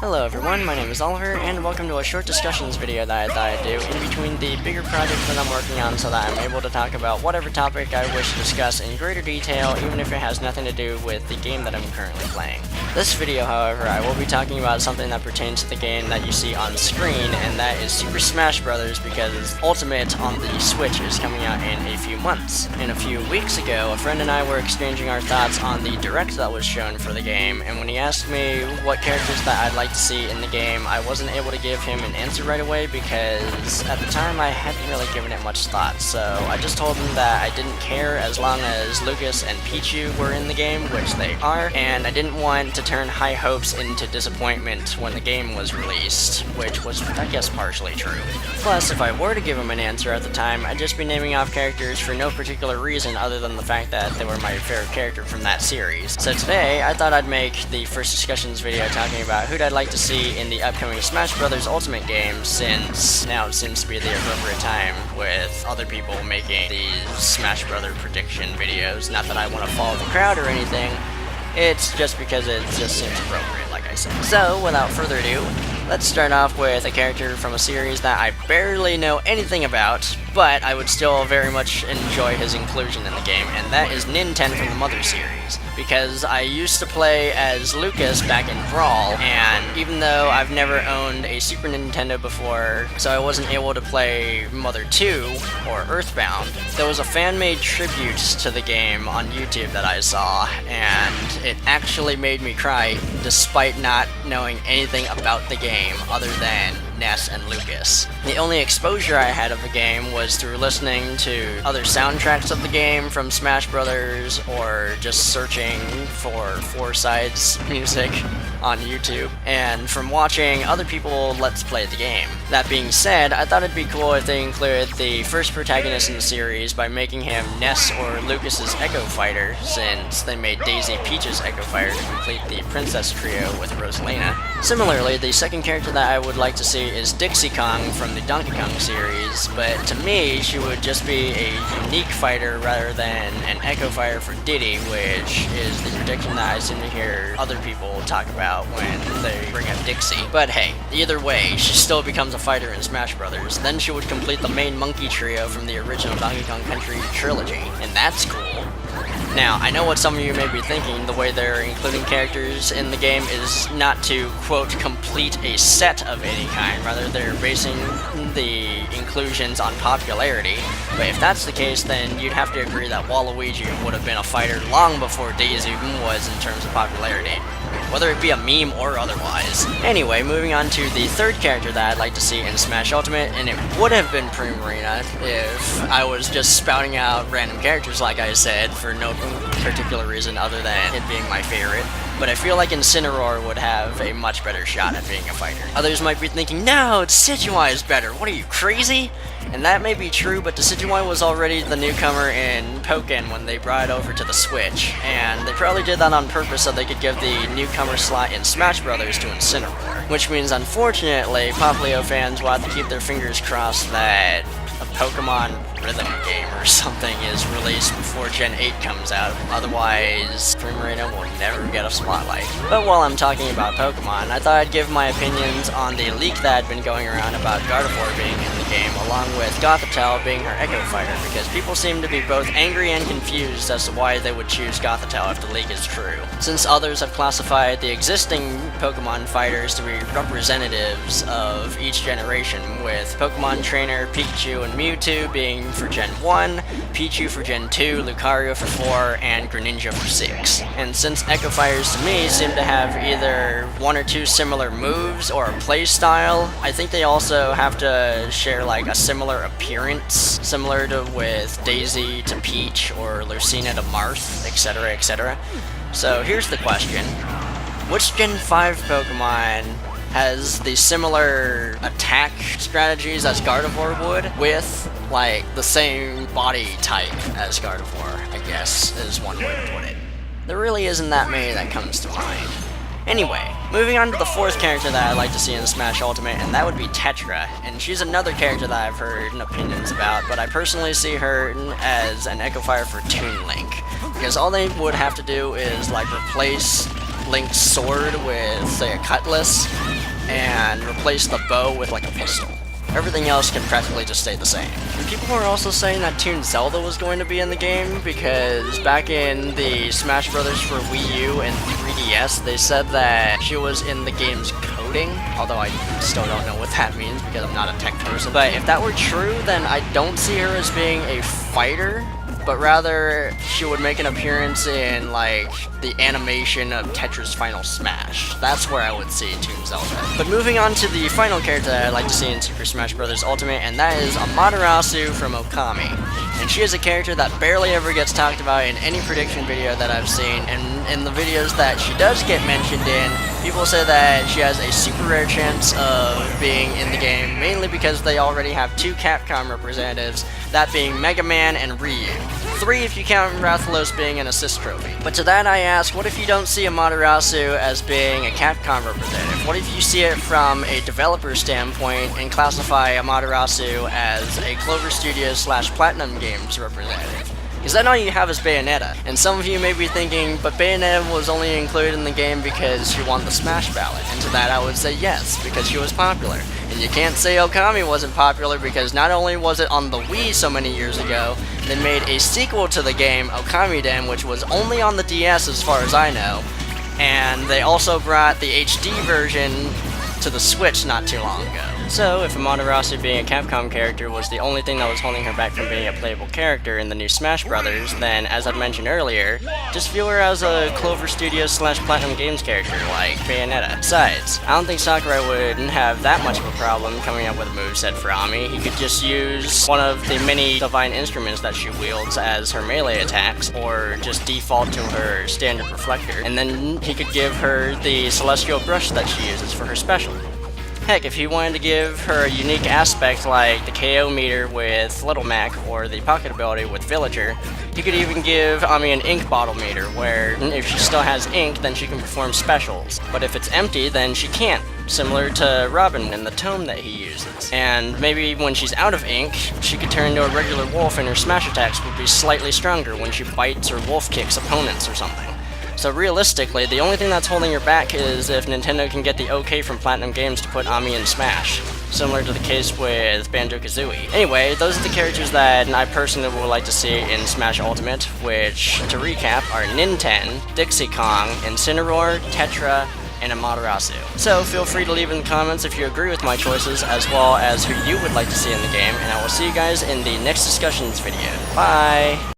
Hello everyone, my name is Oliver, and welcome to a short discussions video that I thought I'd do in between the bigger projects that I'm working on so that I'm able to talk about whatever topic I wish to discuss in greater detail, even if it has nothing to do with the game that I'm currently playing. This video, however, I will be talking about something that pertains to the game that you see on screen, and that is Super Smash Bros. Because Ultimate on the Switch is coming out in a few months. And a few weeks ago, a friend and I were exchanging our thoughts on the direct that was shown for the game, and when he asked me what characters that I'd like to see in the game, I wasn't able to give him an answer right away because at the time I hadn't really given it much thought, so I just told him that I didn't care as long as Lucas and Pichu were in the game, which they are, and I didn't want to turn high hopes into disappointment when the game was released, which was, I guess, partially true. Plus, if I were to give him an answer at the time, I'd just be naming off characters for no particular reason other than the fact that they were my favorite character from that series. So today, I thought I'd make the first discussions video talking about who'd I'd like to see in the upcoming Smash Bros. Ultimate game, since now it seems to be the appropriate time with other people making these Smash Bros. Prediction videos. Not that I want to follow the crowd or anything, it's just because it just seems appropriate, like I said. So, without further ado, let's start off with a character from a series that I barely know anything about, but I would still very much enjoy his inclusion in the game, and that is Ninten from the Mother series. Because I used to play as Lucas back in Brawl, and even though I've never owned a Super Nintendo before, so I wasn't able to play Mother 2 or Earthbound, there was a fan-made tribute to the game on YouTube that I saw, and it actually made me cry despite not knowing anything about the game other than Ness and Lucas. The only exposure I had of the game was through listening to other soundtracks of the game from Smash Brothers, or just searching for Four Sides music on YouTube, and from watching other people let's play the game. That being said, I thought it'd be cool if they included the first protagonist in the series by making him Ness or Lucas's Echo Fighter, since they made Daisy Peach's Echo Fighter to complete the Princess Trio with Rosalina. Similarly, the second character that I would like to see is Dixie Kong from the Donkey Kong series, but to me, she would just be a unique fighter rather than an Echo Fighter for Diddy, which is the prediction that I seem to hear other people talk about when they bring up Dixie. But hey, either way, she still becomes a fighter in Smash Brothers. Then she would complete the main monkey trio from the original Donkey Kong Country trilogy, and that's cool. Now, I know what some of you may be thinking, the way they're including characters in the game is not to, quote, complete a set of any kind, rather they're basing the inclusions on popularity. But if that's the case, then you'd have to agree that Waluigi would have been a fighter long before Daisy was in terms of popularity, whether it be a meme or otherwise. Anyway, moving on to the third character that I'd like to see in Smash Ultimate, and it would have been Primarina if I was just spouting out random characters like I said for no particular reason other than it being my favorite. But I feel like Incineroar would have a much better shot at being a fighter. Others might be thinking, no, Decidueye is better, what are you, crazy? And that may be true, but Decidueye was already the newcomer in Pokken when they brought it over to the Switch, and they probably did that on purpose so they could give the newcomer slot in Smash Brothers to Incineroar. Which means, unfortunately, Poplio fans will have to keep their fingers crossed that a Pokemon rhythm game or something is released before Gen 8 comes out, otherwise Primarina will never get a spotlight. But while I'm talking about Pokemon, I thought I'd give my opinions on the leak that had been going around about Gardevoir being in the game, along with Gothitelle being her Echo Fighter, because people seem to be both angry and confused as to why they would choose Gothitelle if the leak is true, since others have classified the existing Pokemon fighters to be representatives of each generation, with Pokemon Trainer Pikachu and Mewtwo being for Gen 1, Pichu for Gen 2, Lucario for 4, and Greninja for 6. And since Echo Fighters to me seem to have either one or two similar moves or a playstyle, I think they also have to share like a similar appearance, similar to with Daisy to Peach or Lucina to Marth, etc, etc. So here's the question. Which Gen 5 Pokemon has the similar attack strategies as Gardevoir would, with like the same body type as Gardevoir, I guess is one way to put it. There really isn't that many that comes to mind. Anyway, moving on to the fourth character that I'd like to see in Smash Ultimate, and that would be Tetra, and she's another character that I've heard opinions about, but I personally see her as an Echo Fire for Toon Link, because all they would have to do is like replace Link's sword with, say, a cutlass, and replace the bow with like a pistol. Everything else can practically just stay the same. And people were also saying that Toon Zelda was going to be in the game because back in the Smash Brothers for Wii U and 3DS, they said that she was in the game's coding, although I still don't know what that means because I'm not a tech person. But if that were true, then I don't see her as being a fighter, but rather she would make an appearance in like the animation of Tetris Final Smash. That's where I would see Toon Zelda. But moving on to the final character that I'd like to see in Super Smash Bros. Ultimate, and that is Amaterasu from Okami. And she is a character that barely ever gets talked about in any prediction video that I've seen, and in the videos that she does get mentioned in, people say that she has a super rare chance of being in the game, mainly because they already have 2 Capcom representatives, that being Mega Man and Ryu. 3 if you count Rathalos being an assist trophy. But to that I ask, what if you don't see Amaterasu as being a Capcom representative? What if you see it from a developer standpoint and classify Amaterasu as a Clover Studios / Platinum Games representative? Because then all you have is Bayonetta. And some of you may be thinking, but Bayonetta was only included in the game because she won the Smash ballot. And to that I would say yes, because she was popular. And you can't say Okami wasn't popular because not only was it on the Wii so many years ago, they made a sequel to the game, Okamiden, which was only on the DS as far as I know. And they also brought the HD version to the Switch not too long ago. So, if Amaterasu being a Capcom character was the only thing that was holding her back from being a playable character in the new Smash Brothers, then, as I'd mentioned earlier, just view her as a Clover Studios / Platinum Games character, like Bayonetta. Besides, I don't think Sakurai would have that much of a problem coming up with a moveset for Ami. He could just use one of the many divine instruments that she wields as her melee attacks, or just default to her standard reflector, and then he could give her the Celestial Brush that she uses for her special. Heck, if he wanted to give her a unique aspect like the KO meter with Little Mac or the pocket ability with Villager, he could even give Ami an ink bottle meter, where if she still has ink, then she can perform specials. But if it's empty, then she can't, similar to Robin and the tome that he uses. And maybe when she's out of ink, she could turn into a regular wolf and her smash attacks would be slightly stronger when she bites or wolf kicks opponents or something. So realistically, the only thing that's holding her back is if Nintendo can get the okay from Platinum Games to put Ami in Smash, similar to the case with Banjo-Kazooie. Anyway, those are the characters that I personally would like to see in Smash Ultimate, which, to recap, are Ninten, Dixie Kong, Incineroar, Tetra, and Amaterasu. So feel free to leave in the comments if you agree with my choices, as well as who you would like to see in the game, and I will see you guys in the next discussions video. Bye!